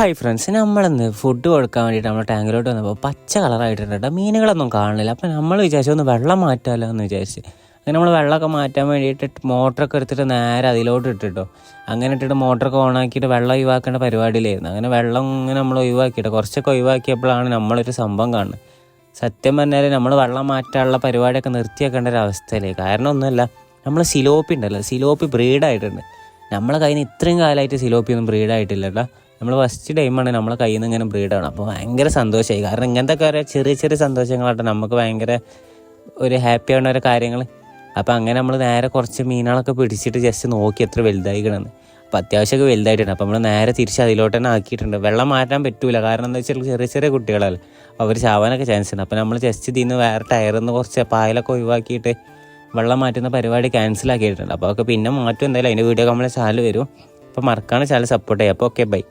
Hi friends, നമ്മളിന്ന് food കൊടുക്കാൻ വേണ്ടിയിട്ട് നമ്മൾ ടാങ്കിലോട്ട് വന്നപ്പോൾ പച്ച കളറായിട്ടുണ്ട് കേട്ടോ. മീനുകളൊന്നും കാണില്ല. അപ്പോൾ നമ്മൾ വിചാരിച്ചു ഒന്ന് വെള്ളം മാറ്റാമല്ലോ എന്ന് വിചാരിച്ച് അങ്ങനെ നമ്മൾ വെള്ളമൊക്കെ മാറ്റാൻ വേണ്ടിയിട്ട് മോട്ടറൊക്കെ എടുത്തിട്ട് നേരെ അതിലോട്ട് ഇട്ടിട്ടോ. അങ്ങനെ ഇട്ടിട്ട് മോട്ടറൊക്കെ ഓണാക്കിയിട്ട് വെള്ളം ഒഴിവാക്കേണ്ട പരിപാടിയിലായിരുന്നു. അങ്ങനെ വെള്ളം ഇങ്ങനെ നമ്മൾ ഒഴിവാക്കിയിട്ട് കുറച്ചൊക്കെ ഒഴിവാക്കിയപ്പോഴാണ് നമ്മളൊരു സംഭവം കാണുന്നത്. സത്യം പറഞ്ഞാൽ നമ്മൾ വെള്ളം മാറ്റാനുള്ള പരിപാടിയൊക്കെ നിർത്തിയാക്കേണ്ട ഒരു അവസ്ഥയിലേ. കാരണം ഒന്നുമല്ല, നമ്മൾ സിലോപ്പി ഉണ്ടല്ലോ, സിലോപ്പി ബ്രീഡായിട്ടുണ്ട്. നമ്മളെ കയ്യിൽ നിന്ന് ഇത്രയും കാലമായിട്ട് സിലോപ്പി ഒന്നും ബ്രീഡായിട്ടില്ല കേട്ടോ. നമ്മൾ ഫസ്റ്റ് ടൈമാണ് നമ്മളെ കയ്യിൽ നിന്ന് ഇങ്ങനെ ബ്രീഡാണ്. അപ്പോൾ ഭയങ്കര സന്തോഷമായി. കാരണം ഇങ്ങനത്തെ കുറേ ചെറിയ ചെറിയ സന്തോഷങ്ങളാട്ടോ നമുക്ക് ഭയങ്കര ഒരു ഹാപ്പി ആവുന്ന ഓരോ കാര്യങ്ങൾ. അപ്പോൾ അങ്ങനെ നമ്മൾ നേരെ കുറച്ച് മീനുകളൊക്കെ പിടിച്ചിട്ട് ജസ്റ്റ് നോക്കി എത്ര വലുതായിക്കണമെന്ന്. അപ്പോൾ അത്യാവശ്യമൊക്കെ വലുതായിട്ടുണ്ട്. അപ്പോൾ നമ്മൾ നേരെ തിരിച്ച് അതിലോട്ട് തന്നെ ആക്കിയിട്ടുണ്ട്. വെള്ളം മാറ്റാൻ പറ്റൂല, കാരണം എന്താ വെച്ചാൽ ചെറിയ ചെറിയ കുട്ടികളല്ലേ, അവർ ചാവാനൊക്കെ ചാൻസ് ഉണ്ട്. അപ്പോൾ നമ്മൾ ജസ്റ്റ് ഇതിൽ നിന്ന് വേറെ ടയറിൽ നിന്ന് കുറച്ച് പായലൊക്കെ ഒഴിവാക്കിയിട്ട് വെള്ളം മാറ്റുന്ന പരിപാടി ക്യാൻസലാക്കിയിട്ടുണ്ട്. അപ്പോൾ അതൊക്കെ പിന്നെ മാറ്റും എന്തായാലും. അതിൻ്റെ വീഡിയോ നമ്മളെ ചാനൽ വരും. അപ്പോൾ മറക്കാണ് ചാനൽ സപ്പോർട്ട് ചെയ്യുക. അപ്പോൾ ഓക്കെ, ബൈ.